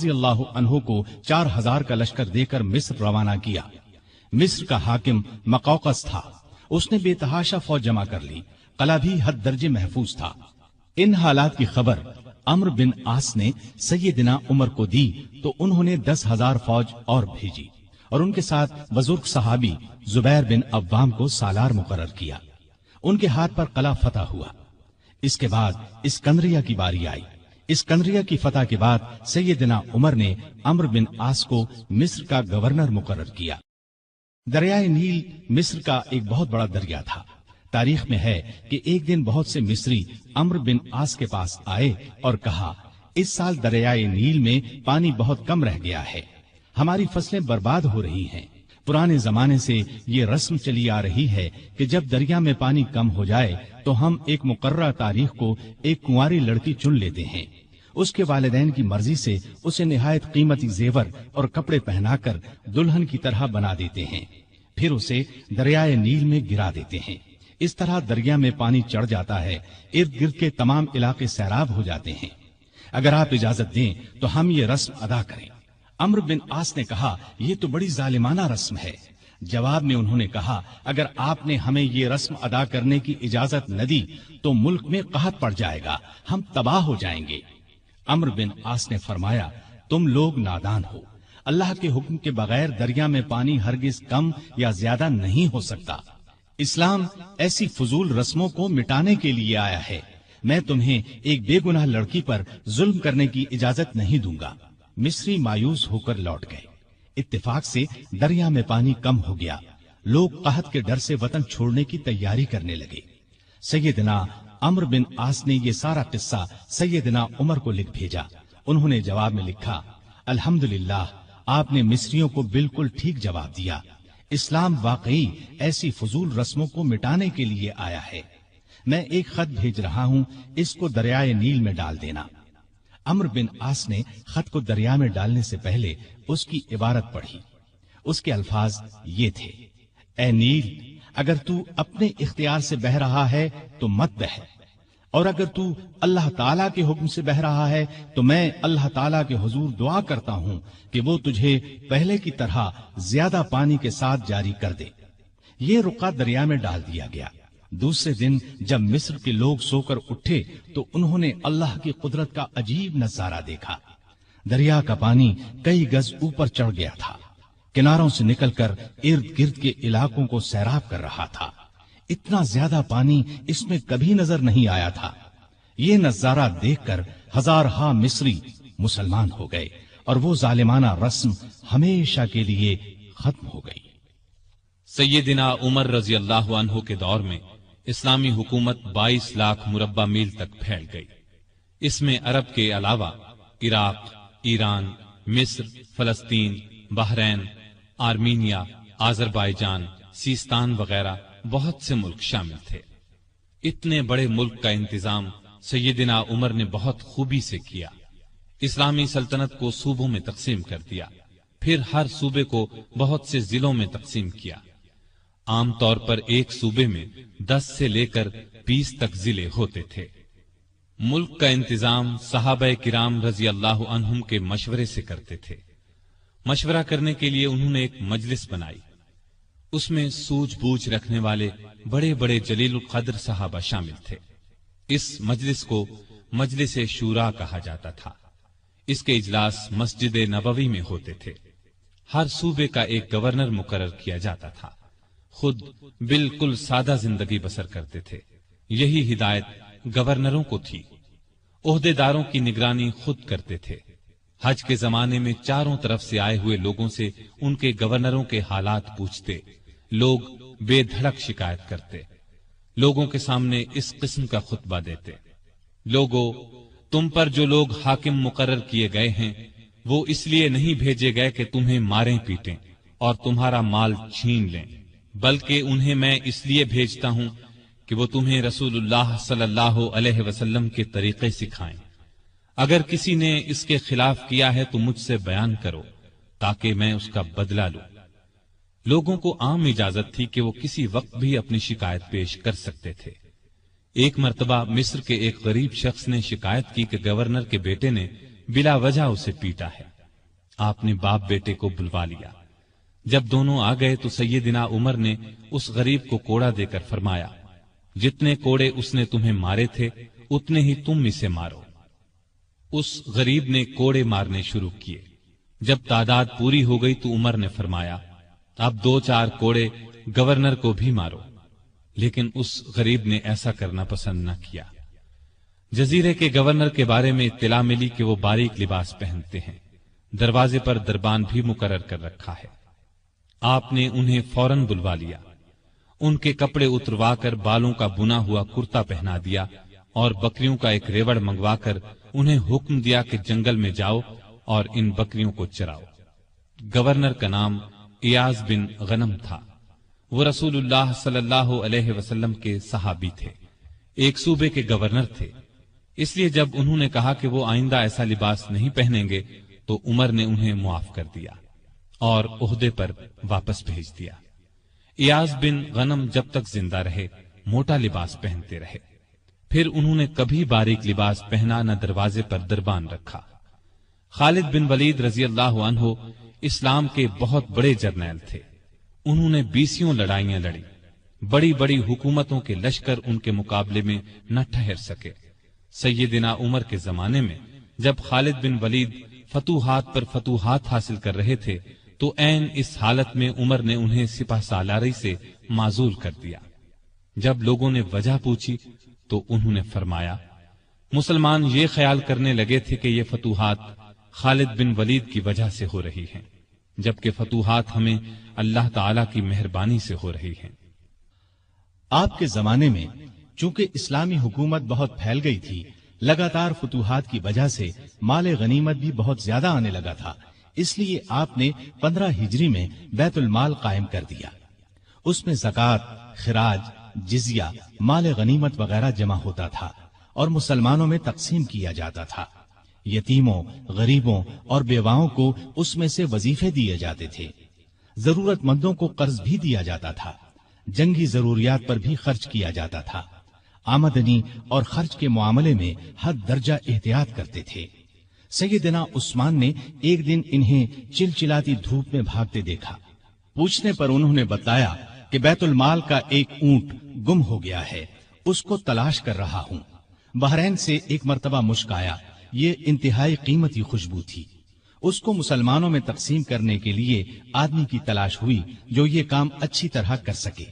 رضی اللہ عنہ کو 4000 کا لشکر دے کر مصر روانہ کیا۔ مصر کا حاکم مقوقس تھا، اس نے بے تحاشا فوج جمع کر لی، قلعہ بھی حد درجے محفوظ تھا۔ ان حالات کی خبر عمرو بن عاص نے سیدنا عمر کو دی تو انہوں نے 10,000 فوج اور بھیجی اور ان کے ساتھ بزرگ صحابی زبیر بن عوام کو سالار مقرر کیا۔ ان کے ہاتھ پر قلعہ فتح ہوا۔ اس کے بعد اسکندریہ کی باری آئی۔ اسکندریہ کی فتح کے بعد سیدنا عمر نے عمرو بن عاص کو مصر کا گورنر مقرر کیا۔ دریائے نیل مصر کا ایک بہت بڑا دریا تھا۔ تاریخ میں ہے کہ ایک دن بہت سے مصری عمرو بن عاص کے پاس آئے اور کہا، اس سال دریائے نیل میں پانی بہت کم رہ گیا ہے، ہماری فصلیں برباد ہو رہی ہیں۔ پرانے زمانے سے یہ رسم چلی آ رہی ہے کہ جب دریا میں پانی کم ہو جائے تو ہم ایک مقررہ تاریخ کو ایک کنواری لڑکی چن لیتے ہیں، اس کے والدین کی مرضی سے اسے نہایت قیمتی زیور اور کپڑے پہنا کر دلہن کی طرح بنا دیتے ہیں، پھر اسے دریائے نیل میں گرا دیتے ہیں۔ اس طرح دریا میں پانی چڑھ جاتا ہے، ارد گرد کے تمام علاقے سیراب ہو جاتے ہیں۔ اگر آپ اجازت دیں تو ہم یہ رسم ادا کریں۔ عمرو بن عاص نے کہا، یہ تو بڑی ظالمانہ رسم ہے۔ جواب میں انہوں نے کہا، اگر آپ نے ہمیں یہ رسم ادا کرنے کی اجازت نہ دی تو ملک میں قحط پڑ جائے گا، ہم تباہ ہو جائیں گے۔ عمرو بن عاص نے فرمایا، تم لوگ نادان ہو، اللہ کے حکم کے بغیر دریا میں پانی ہرگز کم یا زیادہ نہیں ہو سکتا۔ اسلام ایسی فضول رسموں کو مٹانے کے لیے آیا ہے۔ میں تمہیں ایک بے گناہ لڑکی پر ظلم کرنے کی اجازت نہیں دوں گا۔ مصری مایوس ہو کر لوٹ گئے۔ اتفاق سے دریا میں پانی کم ہو گیا، لوگ قحط کے ڈر سے وطن چھوڑنے کی تیاری کرنے لگے۔ سیدنا عمرو بن عاص نے یہ سارا قصہ سیدنا عمر کو لکھ بھیجا۔ انہوں نے جواب میں لکھا، الحمدللہ، آپ نے مصریوں کو بالکل ٹھیک جواب دیا۔ اسلام واقعی ایسی فضول رسموں کو مٹانے کے لیے آیا ہے۔ میں ایک خط بھیج رہا ہوں، اس کو دریائے نیل میں ڈال دینا۔ عمرو بن عاص نے خط کو دریا میں ڈالنے سے پہلے اس کی عبارت پڑھی۔ اس کے الفاظ یہ تھے، اے نیل، اگر تو اپنے اختیار سے بہہ رہا ہے تو مت بہہ، اور اگر تو اللہ تعالیٰ کے حکم سے بہہ رہا ہے تو میں اللہ تعالیٰ کے حضور دعا کرتا ہوں کہ وہ تجھے پہلے کی طرح زیادہ پانی کے ساتھ جاری کر دے۔ یہ رقعہ دریا میں ڈال دیا گیا۔ دوسرے دن جب مصر کے لوگ سو کر اٹھے تو انہوں نے اللہ کی قدرت کا عجیب نظارہ دیکھا۔ دریا کا پانی کئی گز اوپر چڑھ گیا تھا، کناروں سے نکل کر ارد گرد کے علاقوں کو سیراب کر رہا تھا۔ اتنا زیادہ پانی اس میں کبھی نظر نہیں آیا تھا۔ یہ نظارہ دیکھ کر ہزارہا مصری مسلمان ہو گئے اور وہ ظالمانہ رسم ہمیشہ کے لیے ختم ہو گئی۔ سیدنا عمر رضی اللہ عنہ کے دور میں اسلامی حکومت 22 لاکھ مربع میل تک پھیل گئی۔ اس میں عرب کے علاوہ عراق، ایران، مصر، فلسطین، بحرین، آرمینیا، آذربائیجان، سیستان وغیرہ بہت سے ملک شامل تھے۔ اتنے بڑے ملک کا انتظام سیدنا عمر نے بہت خوبی سے کیا۔ اسلامی سلطنت کو صوبوں میں تقسیم کر دیا، پھر ہر صوبے کو بہت سے ضلعوں میں تقسیم کیا۔ عام طور پر ایک صوبے میں 10 سے لے کر 20 تک ضلع ہوتے تھے۔ ملک کا انتظام صحابہ کرام رضی اللہ عنہم کے مشورے سے کرتے تھے۔ مشورہ کرنے کے لیے انہوں نے ایک مجلس بنائی۔ اس میں سوجھ بوجھ رکھنے والے بڑے بڑے جلیل القدر صحابہ شامل تھے۔ اس مجلس کو مجلس شورا کہا جاتا تھا۔ اس کے اجلاس مسجد نبوی میں ہوتے تھے۔ ہر صوبے کا ایک گورنر مقرر کیا جاتا تھا۔ خود بالکل سادہ زندگی بسر کرتے تھے۔ یہی ہدایت گورنروں کو تھی۔ عہدے داروں کی نگرانی خود کرتے تھے۔ حج کے زمانے میں چاروں طرف سے آئے ہوئے لوگوں سے ان کے گورنروں کے حالات پوچھتے، لوگ بے دھڑک شکایت کرتے، لوگوں کے سامنے اس قسم کا خطبہ دیتے، لوگوں، تم پر جو لوگ حاکم مقرر کیے گئے ہیں وہ اس لیے نہیں بھیجے گئے کہ تمہیں ماریں پیٹیں اور تمہارا مال چھین لیں، بلکہ انہیں میں اس لیے بھیجتا ہوں کہ وہ تمہیں رسول اللہ صلی اللہ علیہ وسلم کے طریقے سکھائیں۔ اگر کسی نے اس کے خلاف کیا ہے تو مجھ سے بیان کرو تاکہ میں اس کا بدلہ لوں۔ لوگوں کو عام اجازت تھی کہ وہ کسی وقت بھی اپنی شکایت پیش کر سکتے تھے۔ ایک مرتبہ مصر کے ایک غریب شخص نے شکایت کی کہ گورنر کے بیٹے نے بلا وجہ اسے پیٹا ہے۔ آپ نے باپ بیٹے کو بلوا لیا۔ جب دونوں آ گئے تو سیدنا عمر نے اس غریب کو کوڑا دے کر فرمایا، جتنے کوڑے اس نے تمہیں مارے تھے اتنے ہی تم اسے مارو۔ اس غریب نے کوڑے مارنے شروع کیے۔ جب تعداد پوری ہو گئی تو عمر نے فرمایا، اب 2-4 کوڑے گورنر کو بھی مارو، لیکن اس غریب نے ایسا کرنا پسند نہ کیا۔ جزیرے کے گورنر کے بارے میں اطلاع ملی کہ وہ باریک لباس پہنتے ہیں، دروازے پر دربان بھی مقرر کر رکھا ہے۔ آپ نے انہیں فوراً بلوا لیا، ان کے کپڑے اتروا کر بالوں کا بنا ہوا کرتا پہنا دیا اور بکریوں کا ایک ریوڑ منگوا کر انہیں حکم دیا کہ جنگل میں جاؤ اور ان بکریوں کو چراؤ۔ گورنر کا نام ایاز بن غنم تھا۔ وہ رسول اللہ صلی اللہ علیہ وسلم کے صحابی تھے، ایک صوبے کے گورنر تھے۔ اس لیے جب انہوں نے کہا کہ وہ آئندہ ایسا لباس نہیں پہنیں گے تو عمر نے انہیں معاف کر دیا اور عہدے پر واپس بھیج دیا۔ ایاز بن غنم جب تک زندہ رہے موٹا لباس پہنتے رہے، پھر انہوں نے کبھی باریک لباس پہنا نہ دروازے پر دربان رکھا۔ خالد بن ولید رضی اللہ عنہ اسلام کے بہت بڑے جرنیل تھے۔ انہوں نے 20 لڑائیاں لڑی، بڑی بڑی حکومتوں کے لشکر ان کے مقابلے میں نہ ٹھہر سکے۔ سیدنا عمر کے زمانے میں جب خالد بن ولید فتوحات پر فتوحات حاصل کر رہے تھے تو عین اس حالت میں عمر نے انہیں سپہ سالاری سے معزول کر دیا۔ جب لوگوں نے وجہ پوچھی تو انہوں نے فرمایا، مسلمان یہ خیال کرنے لگے تھے کہ یہ فتوحات خالد بن ولید کی وجہ سے ہو رہی ہیں، جبکہ فتوحات ہمیں اللہ تعالی کی مہربانی سے ہو رہی ہیں۔ آپ کے زمانے میں چونکہ اسلامی حکومت بہت پھیل گئی تھی، لگاتار فتوحات کی وجہ سے مال غنیمت بھی بہت زیادہ آنے لگا تھا، اس لیے آپ نے 15 ہجری میں بیت المال قائم کر دیا۔ اس میں زکوٰۃ، خراج، جزیہ، مال غنیمت وغیرہ جمع ہوتا تھا اور مسلمانوں میں تقسیم کیا جاتا تھا۔ یتیموں، غریبوں اور بیواؤں کو اس میں سے وظیفے دیے جاتے تھے۔ ضرورت مندوں کو قرض بھی دیا جاتا تھا۔ جنگی ضروریات پر بھی خرچ کیا جاتا تھا۔ آمدنی اور خرچ کے معاملے میں حد درجہ احتیاط کرتے تھے۔ سیدنا عثمان نے ایک دن انہیں چلچلاتی دھوپ میں بھاگتے دیکھا۔ پوچھنے پر انہوں نے بتایا کہ بیت المال کا ایک اونٹ گم ہو گیا ہے، اس کو تلاش کر رہا ہوں۔ بحرین سے ایک مرتبہ مشک آیا، یہ انتہائی قیمتی خوشبو تھی۔ اس کو مسلمانوں میں تقسیم کرنے کے لیے آدمی کی تلاش ہوئی جو یہ کام اچھی طرح کر سکے۔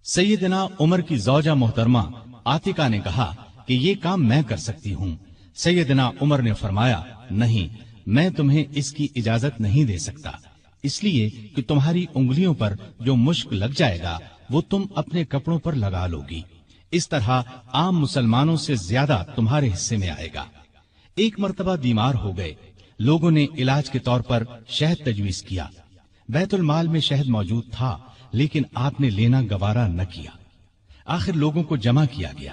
سیدنا عمر کی زوجہ محترمہ عاتقہ نے کہا کہ یہ کام میں کر سکتی ہوں۔ سیدنا عمر نے فرمایا، نہیں، میں تمہیں اس کی اجازت نہیں دے سکتا، اس لیے کہ تمہاری انگلیوں پر جو مشک لگ جائے گا وہ تم اپنے کپڑوں پر لگا لو گی، اس طرح عام مسلمانوں سے زیادہ تمہارے حصے میں آئے گا۔ ایک مرتبہ بیمار ہو گئے، لوگوں نے علاج کے طور پر شہد تجویز کیا۔ بیت المال میں شہد موجود تھا لیکن آپ نے لینا گوارا نہ کیا۔ آخر لوگوں کو جمع کیا گیا،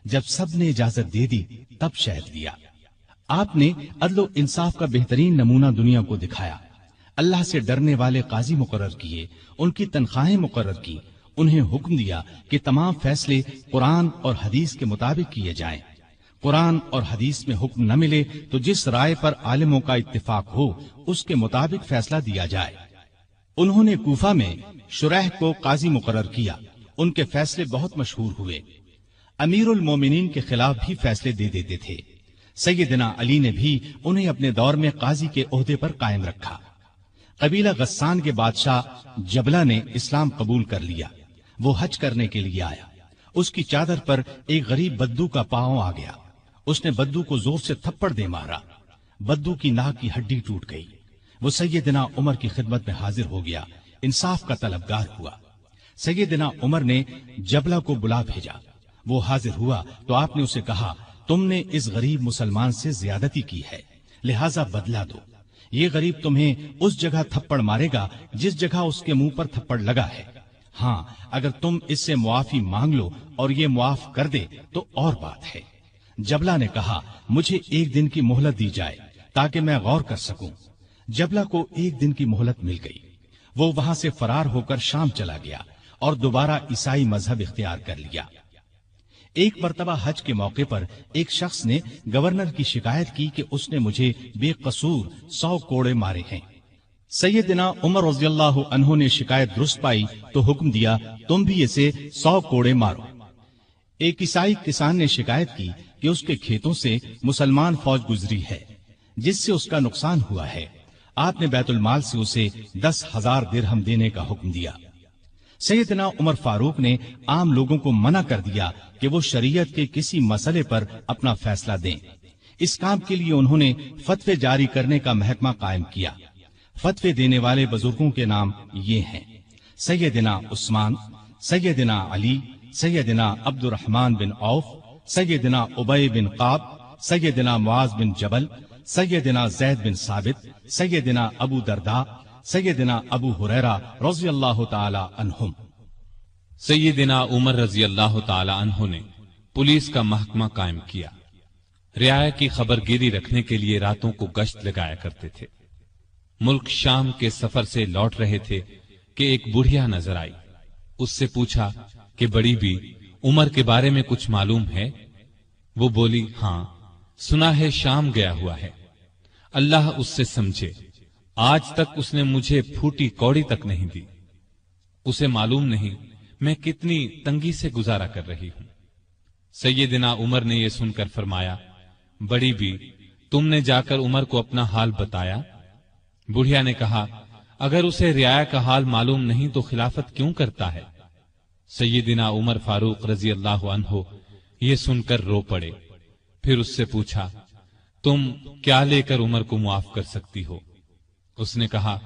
جب سب نے اجازت دے دی تب شہد دیا۔ آپ نے عدل و انصاف کا بہترین نمونہ دنیا کو دکھایا۔ اللہ سے ڈرنے والے قاضی مقرر کیے، ان کی تنخواہیں مقرر کی، انہیں حکم دیا کہ تمام فیصلے قرآن اور حدیث کے مطابق کیے جائیں۔ قرآن اور حدیث میں حکم نہ ملے تو جس رائے پر عالموں کا اتفاق ہو اس کے مطابق فیصلہ دیا جائے۔ انہوں نے کوفہ میں شریح کو قاضی مقرر کیا، ان کے فیصلے بہت مشہور ہوئے۔ امیر المومنین کے خلاف بھی فیصلے دے دیتے تھے۔ سیدنا علی نے بھی انہیں اپنے دور میں قاضی کے عہدے پر قائم رکھا۔ قبیلہ غسان کے بادشاہ جبلہ نے اسلام قبول کر لیا۔ وہ حج کرنے کے لیے آیا، اس کی چادر پر ایک غریب بدو کا پاؤں آ گیا۔ اس نے بدو کو زور سے تھپڑ دے مارا، بدو کی ناک کی ہڈی ٹوٹ گئی۔ وہ سیدنا عمر کی خدمت میں حاضر ہو گیا، انصاف کا طلبگار ہوا۔ سیدنا عمر نے جبلہ کو بلا بھیجا، وہ حاضر ہوا تو آپ نے اسے کہا، تم نے اس غریب مسلمان سے زیادتی کی ہے، لہذا بدلہ دو۔ یہ غریب تمہیں اس جگہ تھپڑ مارے گا جس جگہ اس کے منہ پر تھپڑ لگا ہے۔ ہاں، اگر تم اس سے معافی مانگ لو اور یہ معاف کر دے تو اور بات ہے۔ جبلہ نے کہا، مجھے ایک دن کی مہلت دی جائے تاکہ میں غور کر سکوں۔ جبلہ کو ایک دن کی مہلت مل گئی۔ وہ وہاں سے فرار ہو کر شام چلا گیا اور دوبارہ عیسائی مذہب اختیار کر لیا۔ ایک مرتبہ حج کے موقع پر ایک شخص نے گورنر کی شکایت کی کہ اس نے مجھے بے قصور 100 کوڑے مارے ہیں۔ سیدنا عمر رضی اللہ عنہ نے شکایت درست پائی تو حکم دیا تم بھی اسے 100 کوڑے مارو۔ ایک عیسائی کسان نے شکایت کی کہ اس کے کھیتوں سے مسلمان فوج گزری ہے جس سے اس کا نقصان ہوا ہے۔ آپ نے بیت المال سے اسے 10,000 درہم دینے کا حکم دیا۔ سیدنا عمر فاروق نے عام لوگوں کو منع کر دیا کہ وہ شریعت کے کسی مسئلے پر اپنا فیصلہ دیں۔ اس کام کے لیے انہوں نے فتوے جاری کرنے کا محکمہ قائم کیا۔ فتوے دینے والے بزرگوں کے نام یہ ہیں: سیدنا عثمان، سیدنا علی، سیدنا عبد الرحمن بن عوف، سیدنا ابی بن قعب، سیدنا معاذ بن جبل، سیدنا زید بن ثابت، سیدنا ابو درداء، سیدنا ابو ہریرہ رضی اللہ تعالی عنہم۔ سیدنا عمر رضی اللہ تعالی عنہ نے پولیس کا محکمہ قائم کیا۔ رعایا کی خبر گیری رکھنے کے لیے راتوں کو گشت لگایا کرتے تھے۔ ملک شام کے سفر سے لوٹ رہے تھے کہ ایک بڑھیا نظر آئی۔ اس سے پوچھا کہ بڑی بھی عمر کے بارے میں کچھ معلوم ہے؟ وہ بولی ہاں، سنا ہے شام گیا ہوا ہے۔ اللہ اس سے سمجھے، آج تک اس نے مجھے پھوٹی کوڑی تک نہیں دی۔ اسے معلوم نہیں میں کتنی تنگی سے گزارا کر رہی ہوں۔ سیدنا عمر نے یہ سن کر فرمایا، بڑی بھی تم نے جا کر عمر کو اپنا حال بتایا؟ بڑھیا نے کہا، اگر اسے رعایا کا حال معلوم نہیں تو خلافت کیوں کرتا ہے؟ سیدنا عمر فاروق رضی اللہ عنہ یہ سن کر رو پڑے۔ پھر اس سے پوچھا، تم کیا لے کر عمر کو معاف کر سکتی ہو؟ اس نے کہا،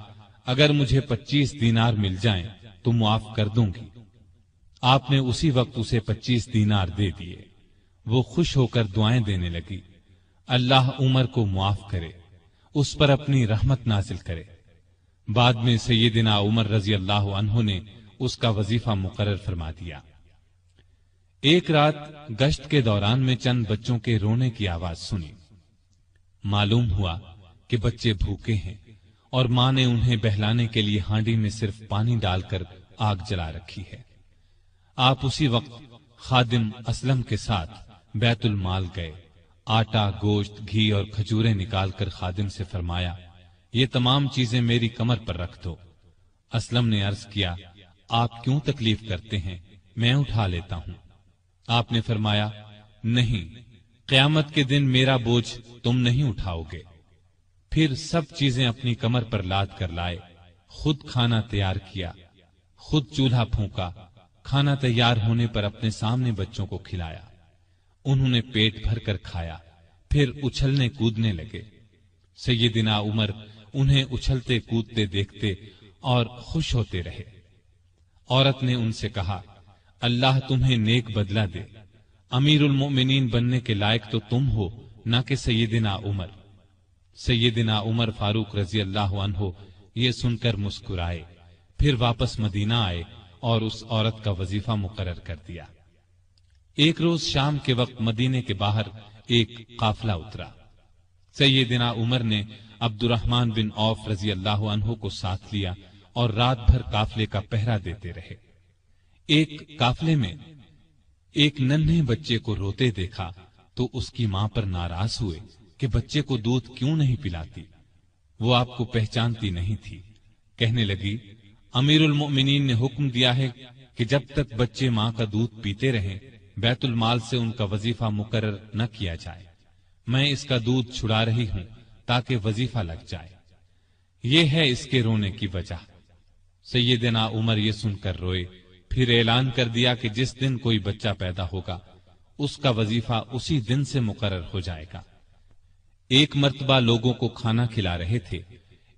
اگر مجھے 25 دینار مل جائیں تو معاف کر دوں گی۔ آپ نے اسی وقت اسے 25 دینار دے دیے۔ وہ خوش ہو کر دعائیں دینے لگی، اللہ عمر کو معاف کرے، اس پر اپنی رحمت نازل کرے۔ بعد میں سیدنا عمر رضی اللہ عنہ نے اس کا وظیفہ مقرر فرما دیا۔ ایک رات گشت کے دوران میں چند بچوں کے رونے کی آواز سنی۔ معلوم ہوا کہ بچے بھوکے ہیں اور ماں نے انہیں بہلانے کے لیے ہانڈی میں صرف پانی ڈال کر آگ جلا رکھی ہے۔ آپ اسی وقت خادم اسلم کے ساتھ بیت المال گئے۔ آٹا، گوشت، گھی اور کھجوریں نکال کر خادم سے فرمایا، یہ تمام چیزیں میری کمر پر رکھ دو۔ اسلم نے عرض کیا، آپ کیوں تکلیف کرتے ہیں، میں اٹھا لیتا ہوں۔ آپ نے فرمایا، نہیں، قیامت کے دن میرا بوجھ تم نہیں اٹھاؤ گے۔ پھر سب چیزیں اپنی کمر پر لاد کر لائے، خود کھانا تیار کیا، خود چولہا پھونکا، کھانا تیار ہونے پر اپنے سامنے بچوں کو کھلایا۔ انہوں نے پیٹ بھر کر کھایا، پھر اچھلنے کودنے لگے۔ سیدنا عمر انہیں اچھلتے کودتے دیکھتے اور خوش ہوتے رہے۔ عورت نے ان سے کہا، اللہ تمہیں نیک بدلہ دے، امیر المؤمنین بننے کے لائق تو تم ہو، نہ کہ سیدنا عمر۔ سیدنا عمر فاروق رضی اللہ عنہ یہ سن کر مسکرائے، پھر واپس مدینہ آئے اور اس عورت کا وظیفہ مقرر کر دیا۔ ایک روز شام کے وقت مدینے کے باہر ایک قافلہ اترا۔ سیدنا عمر نے عبد الرحمن بن عوف رضی اللہ عنہ کو ساتھ لیا اور رات بھر قافلے کا پہرا دیتے رہے۔ ایک قافلے میں ایک ننھے بچے کو روتے دیکھا تو اس کی ماں پر ناراض ہوئے کہ بچے کو دودھ کیوں نہیں پلاتی۔ وہ آپ کو پہچانتی نہیں تھی۔ کہنے لگی، امیر المؤمنین نے حکم دیا ہے کہ جب تک بچے ماں کا دودھ پیتے رہیں بیت المال سے ان کا وظیفہ مقرر نہ کیا جائے۔ میں اس کا دودھ چھڑا رہی ہوں تاکہ وظیفہ لگ جائے۔ یہ ہے اس کے رونے کی وجہ۔ سیدنا عمر یہ سن کر روئے، پھر اعلان کر دیا کہ جس دن کوئی بچہ پیدا ہوگا اس کا وظیفہ اسی دن سے مقرر ہو جائے گا۔ ایک مرتبہ لوگوں کو کھانا کھلا رہے تھے،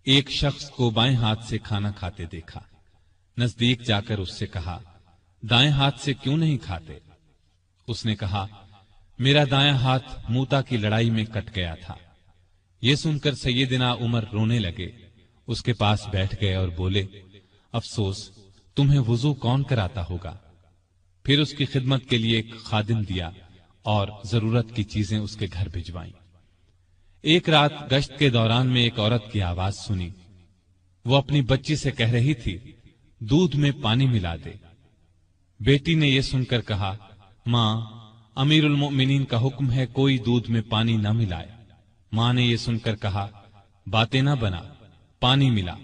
ایک شخص کو بائیں ہاتھ سے کھانا کھاتے دیکھا۔ نزدیک جا کر اس سے کہا، دائیں ہاتھ سے کیوں نہیں کھاتے؟ اس نے کہا، میرا دائیں ہاتھ موتا کی لڑائی میں کٹ گیا تھا۔ یہ سن کر سیدنا عمر رونے لگے، اس کے پاس بیٹھ گئے اور بولے، افسوس، تمہیں وضو کون کراتا ہوگا؟ پھر اس کی خدمت کے لیے ایک خادم دیا اور ضرورت کی چیزیں اس کے گھر بھجوائیں۔ ایک رات گشت کے دوران میں ایک عورت کی آواز سنی۔ وہ اپنی بچی سے کہہ رہی تھی، دودھ میں پانی ملا دے۔ بیٹی نے یہ سن کر کہا، ماں، امیر المؤمنین کا حکم ہے کوئی دودھ میں پانی نہ ملائے۔ ماں نے یہ سن کر کہا باتیں نہ بنا، پانی ملا۔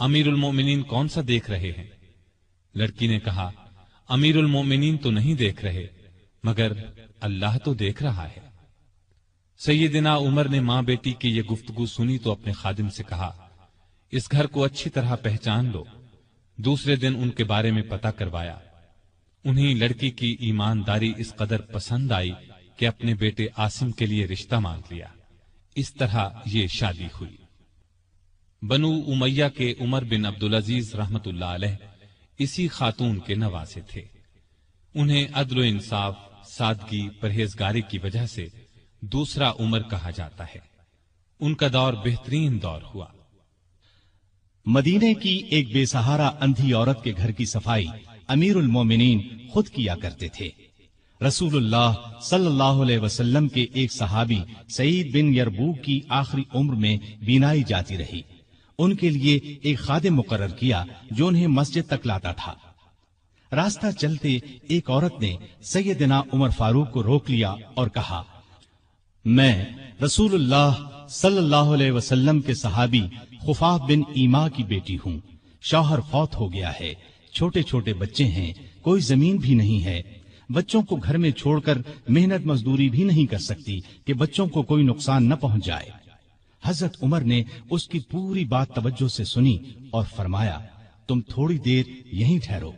امیر المؤمنین کون سا دیکھ رہے ہیں؟ لڑکی نے کہا امیر المؤمنین تو نہیں دیکھ رہے، مگر اللہ تو دیکھ رہا ہے۔ سیدنا عمر نے ماں بیٹی کی یہ گفتگو سنی تو اپنے خادم سے کہا اس گھر کو اچھی طرح پہچان لو۔ دوسرے دن ان کے بارے میں پتہ کروایا۔ انہیں لڑکی کی ایمانداری اس قدر پسند آئی کہ اپنے بیٹے عاصم کے لیے رشتہ مانگ لیا۔ اس طرح یہ شادی ہوئی۔ بنو امیہ کے عمر بن عبدالعزیز رحمت اللہ علیہ اسی خاتون کے نواسے تھے۔ انہیں عدل و انصاف، سادگی، پرہیزگاری کی وجہ سے دوسرا عمر کہا جاتا ہے۔ ان کا دور بہترین دور ہوا۔ مدینے کی ایک بے سہارا اندھی عورت کے گھر کی صفائی امیر المومنین خود کیا کرتے تھے۔ رسول اللہ صلی اللہ علیہ وسلم کے ایک صحابی سعید بن یربوک کی آخری عمر میں بینائی جاتی رہی۔ ان کے لیے ایک خادم مقرر کیا جو انہیں مسجد تک لاتا تھا۔ راستہ چلتے ایک عورت نے سیدنا عمر فاروق کو روک لیا اور کہا میں رسول اللہ صلی اللہ علیہ وسلم کے صحابی خفاف بن ایما کی بیٹی ہوں۔ شوہر فوت ہو گیا ہے، چھوٹے چھوٹے بچے ہیں، کوئی زمین بھی نہیں ہے، بچوں کو گھر میں چھوڑ کر محنت مزدوری بھی نہیں کر سکتی کہ بچوں کو کوئی نقصان نہ پہنچ جائے۔ حضرت عمر نے اس کی پوری بات توجہ سے سنی اور فرمایا تم تھوڑی دیر یہیں ٹھہرو۔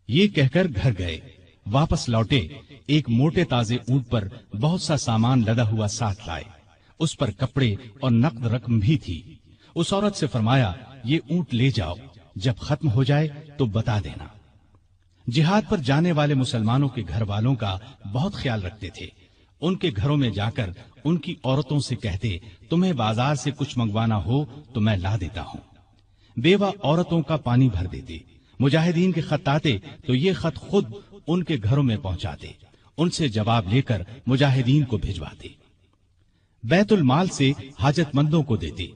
یہ کہہ کر گھر گئے۔ واپس لوٹے، ایک موٹے تازے اونٹ پر بہت سا سامان لدا ہوا ساتھ لائے۔ اس پر کپڑے اور نقد رقم بھی تھی۔ اس عورت سے فرمایا یہ اونٹ لے جاؤ، جب ختم ہو جائے تو بتا دینا۔ جہاد پر جانے والے مسلمانوں کے گھر والوں کا بہت خیال رکھتے تھے۔ ان کے گھروں میں جا کر ان کی عورتوں سے کہتے تمہیں بازار سے کچھ منگوانا ہو تو میں لا دیتا ہوں۔ بیوہ عورتوں کا پانی بھر دیتے۔ مجاہدین کے خط آتے تو یہ خط خود ان کے گھروں میں پہنچاتے، ان سے جواب لے کر مجاہدین کو بھجواتے۔ بیت المال سے حاجت مندوں کو دیتے۔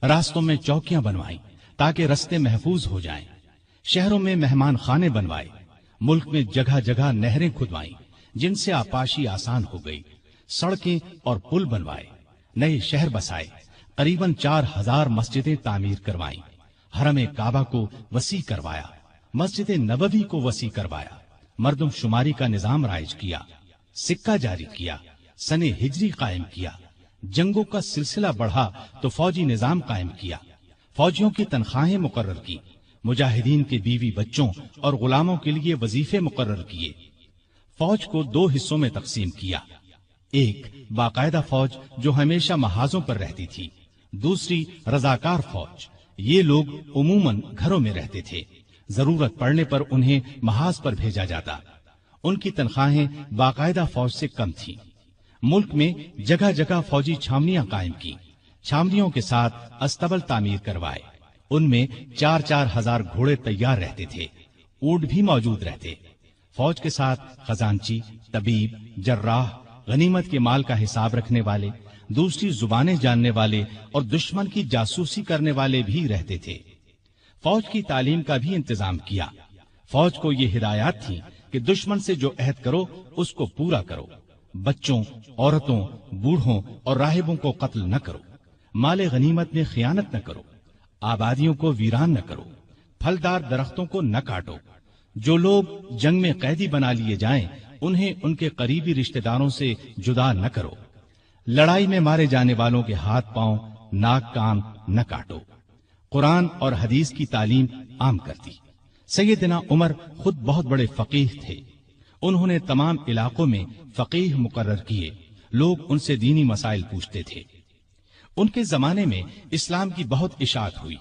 راستوں میں چوکیاں بنوائیں تاکہ رستے محفوظ ہو جائیں۔ شہروں میں مہمان خانے بنوائے۔ ملک میں جگہ جگہ نہریں کھدوائیں جن سے آپاشی آسان ہو گئی۔ سڑکیں اور پل بنوائے، نئے شہر بسائے، قریباً 4000 مسجدیں تعمیر کروائیں۔ حرم کعبہ کو وسیع کروایا، مسجد نبوی کو وسیع کروایا، مردم شماری کا نظام رائج کیا، سکہ جاری کیا، سن ہجری قائم کیا۔ جنگوں کا سلسلہ بڑھا تو فوجی نظام قائم کیا، فوجیوں کی تنخواہیں مقرر کی، مجاہدین کے بیوی بچوں اور غلاموں کے لیے وظیفے مقرر کیے۔ فوج کو 2 حصوں میں تقسیم کیا، ایک باقاعدہ فوج جو ہمیشہ محاذوں پر رہتی تھی، دوسری رضاکار فوج۔ یہ لوگ عموماً گھروں میں رہتے تھے، ضرورت پڑنے پر انہیں محاذ پر بھیجا جاتا۔ ان کی تنخواہیں باقاعدہ فوج سے کم تھیں۔ ملک میں جگہ جگہ فوجی چھاونیاں قائم کی، چھاونیوں کے ساتھ استبل تعمیر کروائے۔ ان میں 4-4 ہزار گھوڑے تیار رہتے تھے، اونٹ بھی موجود رہتے۔ فوج کے ساتھ خزانچی، طبیب، جراح، غنیمت کے مال کا حساب رکھنے والے، دوسری زبانیں جاننے والے اور دشمن کی جاسوسی کرنے والے بھی رہتے تھے۔ فوج کی تعلیم کا بھی انتظام کیا۔ فوج کو یہ ہدایات تھی کہ دشمن سے جو عہد کرو اس کو پورا کرو، بچوں، عورتوں، بوڑھوں اور راہبوں کو قتل نہ کرو، مال غنیمت میں خیانت نہ کرو، آبادیوں کو ویران نہ کرو، پھلدار درختوں کو نہ کاٹو۔ جو لوگ جنگ میں قیدی بنا لیے جائیں انہیں ان کے قریبی رشتہ داروں سے جدا نہ کرو۔ لڑائی میں مارے جانے والوں کے ہاتھ پاؤں، ناک کان نہ کاٹو۔ قرآن اور حدیث کی تعلیم عام کر دی۔ سیدنا عمر خود بہت بڑے فقیہ تھے۔ انہوں نے تمام علاقوں میں فقیہ مقرر کیے، لوگ ان سے دینی مسائل پوچھتے تھے۔ ان کے زمانے میں اسلام کی بہت اشاعت ہوئی،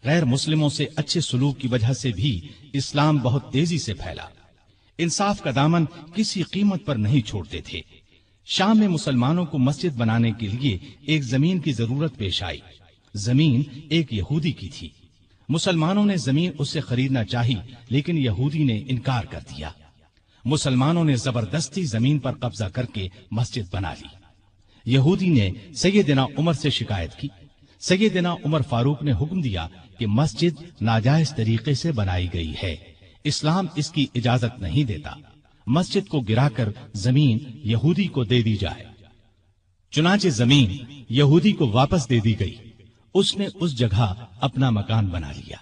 غیر مسلموں سے اچھے سلوک کی وجہ سے بھی اسلام بہت تیزی سے پھیلا۔ انصاف کا دامن کسی قیمت پر نہیں چھوڑتے تھے۔ شام میں مسلمانوں کو مسجد بنانے کے لیے ایک زمین کی ضرورت پیش آئی۔ زمین ایک یہودی کی تھی۔ مسلمانوں نے زمین اس سے خریدنا چاہی لیکن یہودی نے انکار کر دیا۔ مسلمانوں نے زبردستی زمین پر قبضہ کر کے مسجد بنا لی۔ یہودی نے سیدنا عمر سے شکایت کی۔ سیدنا عمر فاروق نے حکم دیا کہ مسجد ناجائز طریقے سے بنائی گئی ہے، اسلام اس کی اجازت نہیں دیتا۔ مسجد کو گرا کر زمین یہودی کو دے دی جائے۔ چنانچہ زمین یہودی کو واپس دے دی گئی، اس نے اس جگہ اپنا مکان بنا لیا۔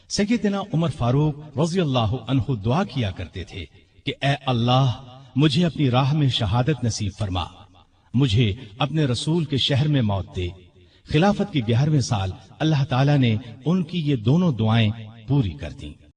سیدنا عمر فاروق رضی اللہ عنہ دعا کیا کرتے تھے کہ اے اللہ، مجھے اپنی راہ میں شہادت نصیب فرما، مجھے اپنے رسول کے شہر میں موت دے۔ خلافت کے 11ویں سال اللہ تعالیٰ نے ان کی یہ دونوں دعائیں پوری کر دیں۔